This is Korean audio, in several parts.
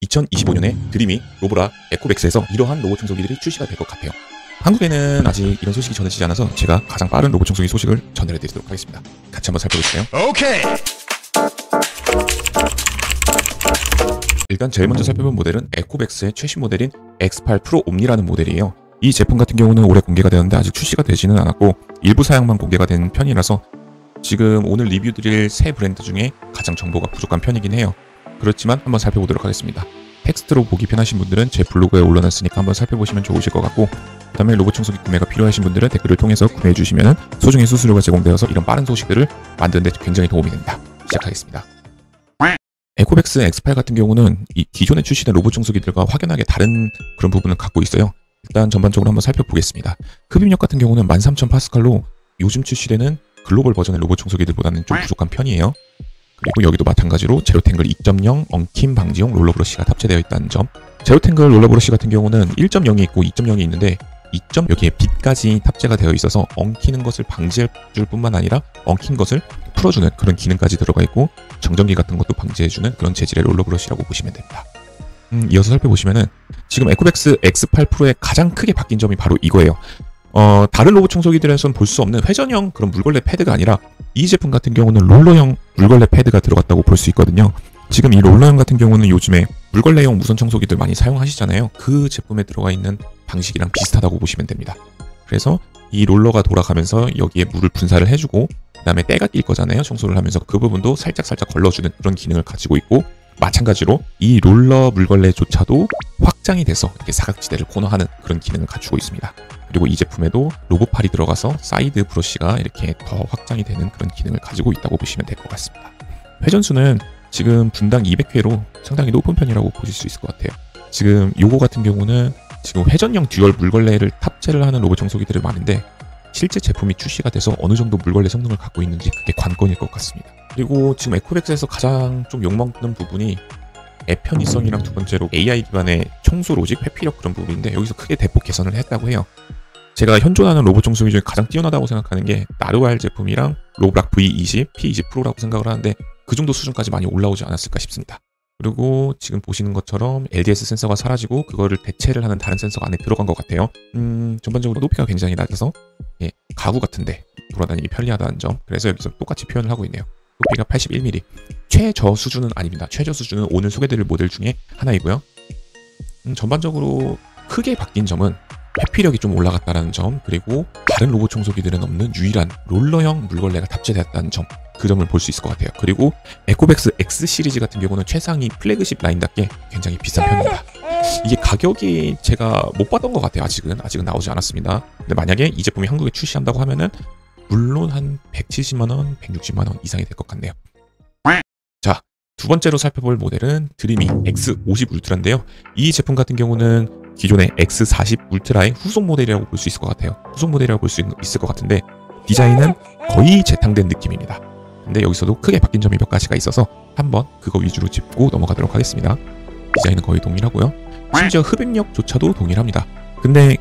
2025년에 드림이 로보라 에코백스에서 이러한 로봇 청소기들이 출시가 될 것 같아요. 한국에는 아직 이런 소식이 전해지지 않아서 제가 가장 빠른 로봇 청소기 소식을 전해드리도록 하겠습니다. 같이 한번 살펴보실까요? 오케이! 일단 제일 먼저 살펴본 모델은 에코백스의 최신 모델인 X8 프로 옴니라는 모델이에요. 이 제품 같은 경우는 올해 공개가 되었는데 아직 출시가 되지는 않았고 일부 사양만 공개가 된 편이라서 지금 오늘 리뷰 드릴 새 브랜드 중에 가장 정보가 부족한 편이긴 해요. 그렇지만 한번 살펴보도록 하겠습니다. 텍스트로 보기 편하신 분들은 제 블로그에 올려놨으니까 한번 살펴보시면 좋으실 것 같고, 그 다음에 로봇 청소기 구매가 필요하신 분들은 댓글을 통해서 구매해주시면 소정의 수수료가 제공되어서 이런 빠른 소식들을 만드는 데 굉장히 도움이 됩니다. 시작하겠습니다. 에코백스 X8 같은 경우는 이 기존에 출시된 로봇 청소기들과 확연하게 다른 그런 부분을 갖고 있어요. 일단 전반적으로 한번 살펴보겠습니다. 흡입력 같은 경우는 13,000파스칼로 요즘 출시되는 글로벌 버전의 로봇 청소기들보다는 좀 부족한 편이에요. 그리고 여기도 마찬가지로 제로탱글 2.0 엉킴 방지용 롤러브러쉬가 탑재되어 있다는 점. 제로탱글 롤러브러쉬 같은 경우는 1.0이 있고 2.0이 있는데 2점 여기에 빛까지 탑재가 되어 있어서 엉키는 것을 방지해줄 뿐만 아니라 엉킨 것을 풀어주는 그런 기능까지 들어가 있고, 정전기 같은 것도 방지해주는 그런 재질의 롤러브러쉬라고 보시면 됩니다. 이어서 살펴보시면은 지금 에코백스 X8 프로의 가장 크게 바뀐 점이 바로 이거예요. 다른 로봇 청소기들에서는 볼 수 없는 회전형 그런 물걸레 패드가 아니라 이 제품 같은 경우는 롤러형 물걸레 패드가 들어갔다고 볼 수 있거든요. 지금 이 롤러형 같은 경우는 요즘에 물걸레용 무선 청소기들 많이 사용하시잖아요. 그 제품에 들어가 있는 방식이랑 비슷하다고 보시면 됩니다. 그래서 이 롤러가 돌아가면서 여기에 물을 분사를 해주고, 그 다음에 때가 낄 거잖아요. 청소를 하면서 그 부분도 살짝 걸러주는 그런 기능을 가지고 있고, 마찬가지로 이 롤러 물걸레조차도 확장이 돼서 이렇게 사각지대를 코너하는 그런 기능을 갖추고 있습니다. 그리고 이 제품에도 로봇팔이 들어가서 사이드 브러쉬가 이렇게 더 확장이 되는 그런 기능을 가지고 있다고 보시면 될 것 같습니다. 회전수는 지금 분당 200회로 상당히 높은 편이라고 보실 수 있을 것 같아요. 지금 요거 같은 경우는 지금 회전형 듀얼 물걸레를 탑재를 하는 로봇 청소기들이 많은데 실제 제품이 출시가 돼서 어느 정도 물걸레 성능을 갖고 있는지 그게 관건일 것 같습니다. 그리고 지금 에코백스에서 가장 좀 욕먹는 부분이 앱 편의성이랑 두 번째로 AI 기반의 청소 로직, 회피력 그런 부분인데 여기서 크게 대폭 개선을 했다고 해요. 제가 현존하는 로봇 청소기 중에 가장 뛰어나다고 생각하는 게 나르왈 제품이랑 로브락 V20, P20 프로라고 생각을 하는데 그 정도 수준까지 많이 올라오지 않았을까 싶습니다. 그리고 지금 보시는 것처럼 LDS 센서가 사라지고 그거를 대체를 하는 다른 센서가 안에 들어간 것 같아요. 전반적으로 높이가 굉장히 낮아서 가구 같은데 돌아다니기 편리하다는 점, 그래서 여기서 똑같이 표현을 하고 있네요. 높이가 81mm. 최저 수준은 아닙니다. 최저 수준은 오늘 소개드릴 모델 중에 하나이고요. 전반적으로 크게 바뀐 점은 회피력이 좀 올라갔다는 점, 그리고 다른 로봇 청소기들은 없는 유일한 롤러형 물걸레가 탑재되었다는 점, 그 점을 볼 수 있을 것 같아요. 그리고 에코백스 X 시리즈 같은 경우는 최상위 플래그십 라인답게 굉장히 비싼 편입니다. 이게 가격이 제가 못 봤던 것 같아요. 아직은 나오지 않았습니다. 근데 만약에 이 제품이 한국에 출시한다고 하면은 물론 한 170만원, 160만원 이상이 될 것 같네요. 자, 두 번째로 살펴볼 모델은 드림이 X50 울트라인데요. 이 제품 같은 경우는 기존의 X40 울트라의 후속 모델이라고 볼 수 있을 것 같아요. 후속 모델이라고 볼 수 있을 것 같은데 디자인은 거의 재탕된 느낌입니다. 근데 여기서도 크게 바뀐 점이 몇 가지가 있어서 한번 그거 위주로 짚고 넘어가도록 하겠습니다. 디자인은 거의 동일하고요. 심지어 흡입력조차도 동일합니다. 근데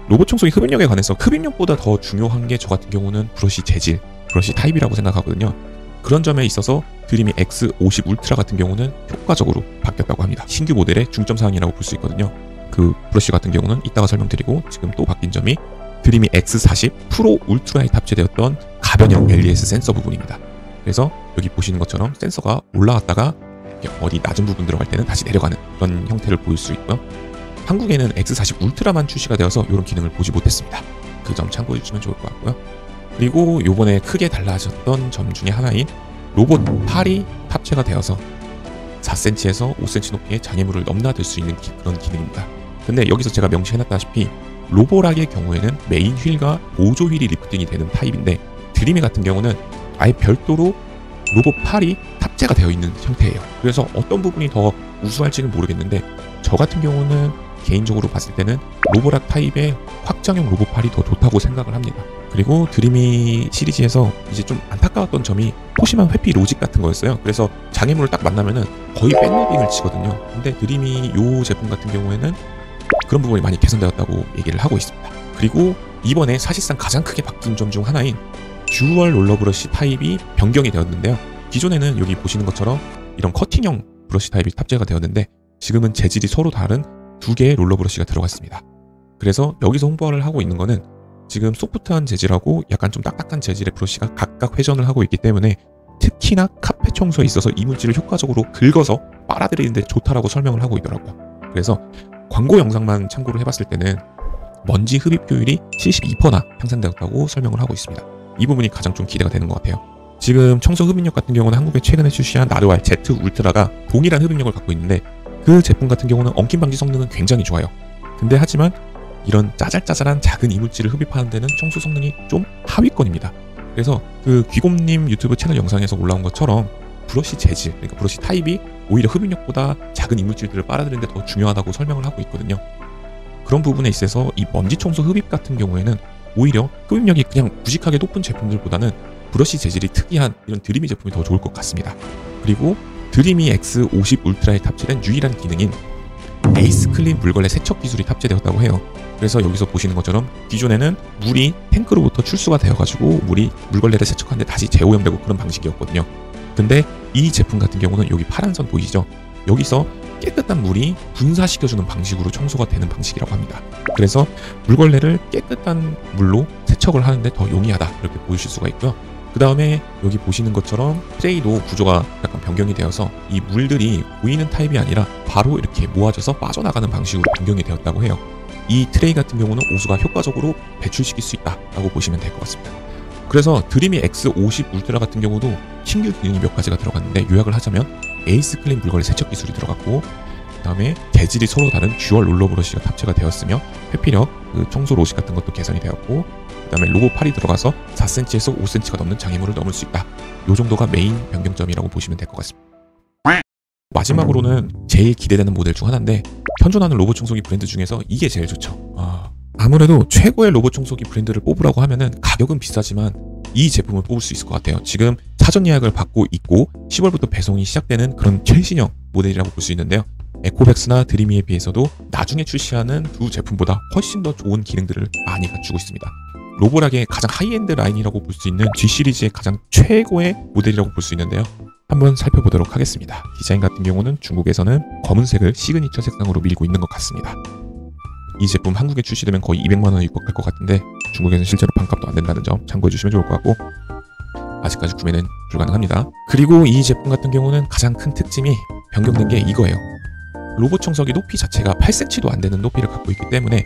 로봇 청소기 흡입력에 관해서 흡입력보다 더 중요한 게 저 같은 경우는 브러쉬 재질, 브러쉬 타입이라고 생각하거든요. 그런 점에 있어서 드림이 X50 울트라 같은 경우는 효과적으로 바뀌었다고 합니다. 신규 모델의 중점사항이라고 볼 수 있거든요. 그 브러쉬 같은 경우는 이따가 설명드리고, 지금 또 바뀐 점이 드림이 X40 프로 울트라에 탑재되었던 가변형 LES 센서 부분입니다. 그래서 여기 보시는 것처럼 센서가 올라갔다가 어디 낮은 부분 들어갈 때는 다시 내려가는 그런 형태를 보일 수 있고요. 한국에는 X40 울트라만 출시가 되어서 이런 기능을 보지 못했습니다. 그 점 참고해 주시면 좋을 것 같고요. 그리고 요번에 크게 달라졌던 점 중에 하나인 로봇 팔이 탑재가 되어서 4cm에서 5cm 높이의 장애물을 넘나들 수 있는 그런 기능입니다. 근데 여기서 제가 명시해놨다시피 로보락의 경우에는 메인 휠과 보조 휠이 리프팅이 되는 타입인데 드림이 같은 경우는 아예 별도로 로봇 팔이 탑재가 되어 있는 형태예요. 그래서 어떤 부분이 더 우수할지는 모르겠는데 저 같은 경우는 개인적으로 봤을 때는 로보락 타입의 확장형 로봇 팔이 더 좋다고 생각을 합니다. 그리고 드림이 시리즈에서 이제 좀 안타까웠던 점이 소심한 회피 로직 같은 거였어요. 그래서 장애물을 딱 만나면은 거의 백무빙을 치거든요. 근데 드림이 이 제품 같은 경우에는 그런 부분이 많이 개선되었다고 얘기를 하고 있습니다. 그리고 이번에 사실상 가장 크게 바뀐 점 중 하나인 듀얼 롤러 브러쉬 타입이 변경이 되었는데요. 기존에는 여기 보시는 것처럼 이런 커팅형 브러쉬 타입이 탑재가 되었는데 지금은 재질이 서로 다른 두 개의 롤러 브러쉬가 들어가 있습니다. 그래서 여기서 홍보를 하고 있는 거는 지금 소프트한 재질하고 약간 좀 딱딱한 재질의 브러쉬가 각각 회전을 하고 있기 때문에 특히나 카펫 청소에 있어서 이물질을 효과적으로 긁어서 빨아들이는데 좋다라고 설명을 하고 있더라고요. 그래서 광고 영상만 참고를 해봤을 때는 먼지 흡입 효율이 72%나 향상되었다고 설명을 하고 있습니다. 이 부분이 가장 좀 기대가 되는 것 같아요. 지금 청소 흡입력 같은 경우는 한국에 최근에 출시한 나르왈 Z 울트라가 동일한 흡입력을 갖고 있는데 그 제품 같은 경우는 엉킴 방지 성능은 굉장히 좋아요. 근데 하지만 이런 짜잘짜잘한 작은 이물질을 흡입하는 데는 청소 성능이 좀 하위권입니다. 그래서 그 귀곰님 유튜브 채널 영상에서 올라온 것처럼 브러쉬 재질, 그러니까 브러쉬 타입이 오히려 흡입력보다 작은 이물질들을 빨아들이는 데 더 중요하다고 설명을 하고 있거든요. 그런 부분에 있어서 이 먼지 청소 흡입 같은 경우에는 오히려 흡입력이 그냥 무식하게 높은 제품들보다는 브러쉬 재질이 특이한 이런 드림이 제품이 더 좋을 것 같습니다. 그리고 드림이 X50 울트라에 탑재된 유일한 기능인 에이스 클린 물걸레 세척 기술이 탑재되었다고 해요. 그래서 여기서 보시는 것처럼 기존에는 물이 탱크로부터 출수가 되어가지고 물이 물걸레를 세척하는데 다시 재오염되고 그런 방식이었거든요. 근데 이 제품 같은 경우는 여기 파란 선 보이시죠? 여기서 깨끗한 물이 분사시켜주는 방식으로 청소가 되는 방식이라고 합니다. 그래서 물걸레를 깨끗한 물로 세척을 하는데 더 용이하다 이렇게 보실 수가 있고요. 그 다음에 여기 보시는 것처럼 트레이도 구조가 약간 변경이 되어서 이 물들이 보이는 타입이 아니라 바로 이렇게 모아져서 빠져나가는 방식으로 변경이 되었다고 해요. 이 트레이 같은 경우는 오수가 효과적으로 배출시킬 수 있다라고 보시면 될 것 같습니다. 그래서 드림이 X50 울트라 같은 경우도 신규 기능이 몇 가지가 들어갔는데 요약을 하자면 에이스 클린 물걸레 세척 기술이 들어갔고 그 다음에 재질이 서로 다른 듀얼 롤러 브러쉬가 탑재가 되었으며 회피력, 그 청소 로시 같은 것도 개선이 되었고 그 다음에 로고 팔이 들어가서 4cm에서 5cm가 넘는 장애물을 넘을 수 있다. 요 정도가 메인 변경점이라고 보시면 될 것 같습니다. 마지막으로는 제일 기대되는 모델 중 하나인데 현존하는 로봇 청소기 브랜드 중에서 이게 제일 좋죠. 아무래도 최고의 로봇 청소기 브랜드를 뽑으라고 하면은 가격은 비싸지만 이 제품을 뽑을 수 있을 것 같아요. 지금 사전 예약을 받고 있고 10월부터 배송이 시작되는 그런 최신형 모델이라고 볼 수 있는데요. 에코백스나 드리미에 비해서도 나중에 출시하는 두 제품보다 훨씬 더 좋은 기능들을 많이 갖추고 있습니다. 로보락의 가장 하이엔드 라인이라고 볼 수 있는 G 시리즈의 가장 최고의 모델이라고 볼 수 있는데요. 한번 살펴보도록 하겠습니다. 디자인 같은 경우는 중국에서는 검은색을 시그니처 색상으로 밀고 있는 것 같습니다. 이 제품 한국에 출시되면 거의 200만원에 육박할 것 같은데 중국에서는 실제로 반값도 안 된다는 점 참고해 주시면 좋을 것 같고 아직까지 구매는 불가능합니다. 그리고 이 제품 같은 경우는 가장 큰 특징이 변경된 게 이거예요. 로봇 청소기 높이 자체가 8cm도 안 되는 높이를 갖고 있기 때문에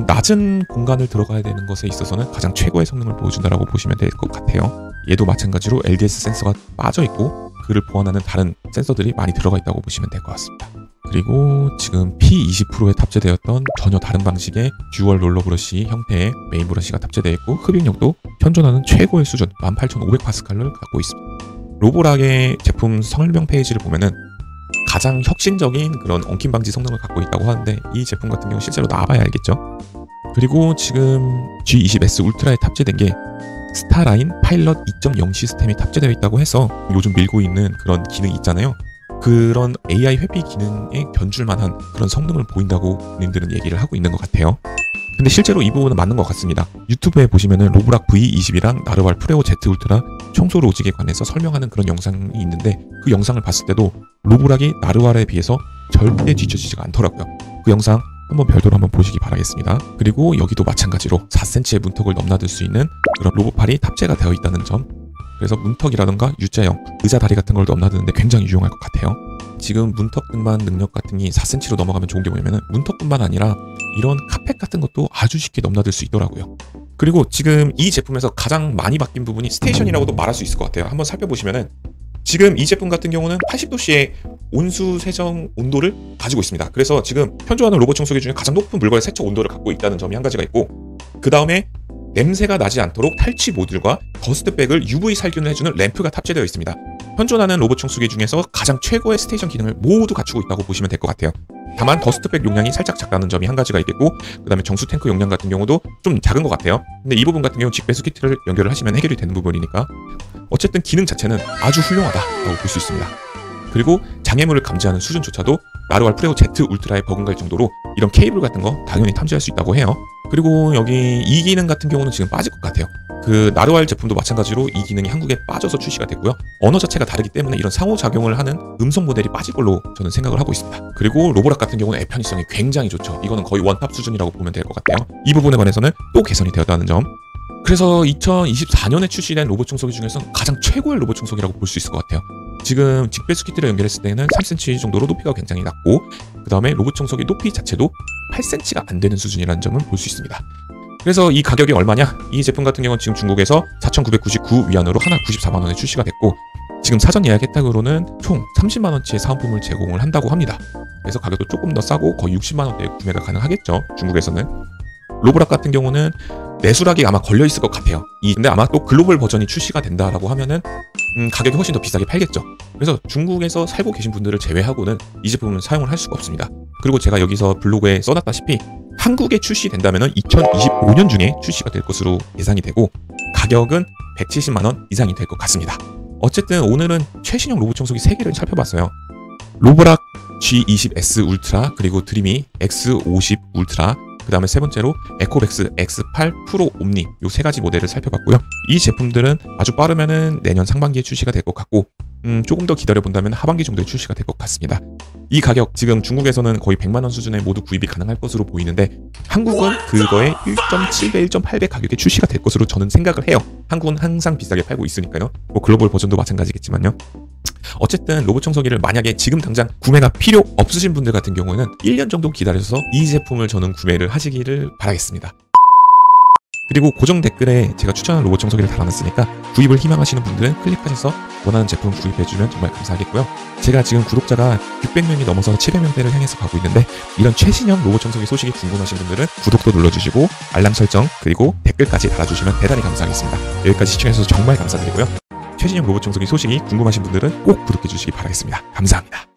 낮은 공간을 들어가야 되는 것에 있어서는 가장 최고의 성능을 보여준다라고 보시면 될 것 같아요. 얘도 마찬가지로 LDS 센서가 빠져 있고 그를 보완하는 다른 센서들이 많이 들어가 있다고 보시면 될 것 같습니다. 그리고 지금 P20 프로에 탑재되었던 전혀 다른 방식의 듀얼 롤러 브러쉬 형태의 메인 브러쉬가 탑재되어 있고 흡입력도 현존하는 최고의 수준 18,500파스칼을 갖고 있습니다. 로보락의 제품 설명 페이지를 보면은 가장 혁신적인 그런 엉킴 방지 성능을 갖고 있다고 하는데 이 제품 같은 경우 실제로 나와봐야 알겠죠. 그리고 지금 G20S 울트라에 탑재된 게 스타라인 파일럿 2.0 시스템이 탑재되어 있다고 해서 요즘 밀고 있는 그런 기능이 있잖아요. 그런 AI 회피 기능에 견줄 만한 그런 성능을 보인다고 본인들은 얘기를 하고 있는 것 같아요. 근데 실제로 이 부분은 맞는 것 같습니다. 유튜브에 보시면은 로보락 V20이랑 나르왈 프레오 Z 울트라 청소 로직에 관해서 설명하는 그런 영상이 있는데 그 영상을 봤을 때도 로보락이 나르왈에 비해서 절대 뒤처지지가 않더라고요. 그 영상 한번 별도로 한번 보시기 바라겠습니다. 그리고 여기도 마찬가지로 4cm의 문턱을 넘나들 수 있는 그런 로봇팔이 탑재가 되어 있다는 점. 그래서 문턱이라던가 U자형, 의자 다리 같은 걸 넘나드는데 굉장히 유용할 것 같아요. 지금 문턱 등반 능력 같은 게 4cm로 넘어가면 좋은 게 뭐냐면 문턱뿐만 아니라 이런 카펫 같은 것도 아주 쉽게 넘나들 수 있더라고요. 그리고 지금 이 제품에서 가장 많이 바뀐 부분이 스테이션이라고도 말할 수 있을 것 같아요. 한번 살펴보시면은 지금 이 제품 같은 경우는 80도씨의 온수 세정 온도를 가지고 있습니다. 그래서 지금 현존하는 로봇 청소기 중에 가장 높은 물건의 세척 온도를 갖고 있다는 점이 한 가지가 있고 그 다음에 냄새가 나지 않도록 탈취 모듈과 더스트백을 UV 살균을 해주는 램프가 탑재되어 있습니다. 현존하는 로봇 청소기 중에서 가장 최고의 스테이션 기능을 모두 갖추고 있다고 보시면 될 것 같아요. 다만 더스트백 용량이 살짝 작다는 점이 한 가지가 있겠고 그 다음에 정수 탱크 용량 같은 경우도 좀 작은 것 같아요. 근데 이 부분 같은 경우는 직배수 키트를 연결을 하시면 해결이 되는 부분이니까 어쨌든 기능 자체는 아주 훌륭하다고 볼 수 있습니다. 그리고 장애물을 감지하는 수준조차도 나르왈 프레오 Z 울트라에 버금갈 정도로 이런 케이블 같은 거 당연히 탐지할 수 있다고 해요. 그리고 여기 이 기능 같은 경우는 지금 빠질 것 같아요. 그 나르왈 제품도 마찬가지로 이 기능이 한국에 빠져서 출시가 됐고요. 언어 자체가 다르기 때문에 이런 상호작용을 하는 음성 모델이 빠질 걸로 저는 생각을 하고 있습니다. 그리고 로보락 같은 경우는 앱 편의성이 굉장히 좋죠. 이거는 거의 원탑 수준이라고 보면 될 것 같아요. 이 부분에 관해서는 또 개선이 되었다는 점. 그래서 2024년에 출시된 로봇 청소기 중에서 가장 최고의 로봇 청소기라고 볼 수 있을 것 같아요. 지금 직배수 키트를 연결했을 때는 3cm 정도로 높이가 굉장히 낮고, 그 다음에 로봇 청소기 높이 자체도 8cm가 안 되는 수준이라는 점을 볼 수 있습니다. 그래서 이 가격이 얼마냐? 이 제품 같은 경우는 지금 중국에서 4,999 위안으로 하나 94만 원에 출시가 됐고, 지금 사전 예약 혜택으로는 총 30만 원치의 사은품을 제공을 한다고 합니다. 그래서 가격도 조금 더 싸고 거의 60만 원대에 구매가 가능하겠죠, 중국에서는. 로보락 같은 경우는 내수락이 아마 걸려 있을 것 같아요. 근데 아마 또 글로벌 버전이 출시가 된다라고 하면은 가격이 훨씬 더 비싸게 팔겠죠. 그래서 중국에서 살고 계신 분들을 제외하고는 이 제품은 사용을 할 수가 없습니다. 그리고 제가 여기서 블로그에 써놨다시피 한국에 출시된다면 2025년 중에 출시가 될 것으로 예상이 되고, 가격은 170만 원 이상이 될 것 같습니다. 어쨌든 오늘은 최신형 로봇 청소기 3개를 살펴봤어요. 로보락 G20S 울트라, 그리고 드림이 X50 울트라, 그 다음에 세 번째로 에코백스 X8 프로 옴니, 요 세 가지 모델을 살펴봤고요. 이 제품들은 아주 빠르면은 내년 상반기에 출시가 될 것 같고, 조금 더 기다려본다면 하반기 정도에 출시가 될 것 같습니다. 이 가격, 지금 중국에서는 거의 100만 원 수준에 모두 구입이 가능할 것으로 보이는데, 한국은 그거의 1.7배, 1.8배 가격에 출시가 될 것으로 저는 생각을 해요. 한국은 항상 비싸게 팔고 있으니까요. 뭐 글로벌 버전도 마찬가지겠지만요. 어쨌든 로봇 청소기를 만약에 지금 당장 구매가 필요 없으신 분들 같은 경우는 1년 정도 기다려서 이 제품을 저는 구매를 하시기를 바라겠습니다. 그리고 고정 댓글에 제가 추천한 로봇 청소기를 달아놨으니까 구입을 희망하시는 분들은 클릭하셔서 원하는 제품 구입해주면 정말 감사하겠고요. 제가 지금 구독자가 600명이 넘어서 700명대를 향해서 가고 있는데, 이런 최신형 로봇 청소기 소식이 궁금하신 분들은 구독도 눌러주시고 알람 설정, 그리고 댓글까지 달아주시면 대단히 감사하겠습니다. 여기까지 시청해주셔서 정말 감사드리고요. 최신형 로봇 청소기 소식이 궁금하신 분들은 꼭 구독해주시기 바라겠습니다. 감사합니다.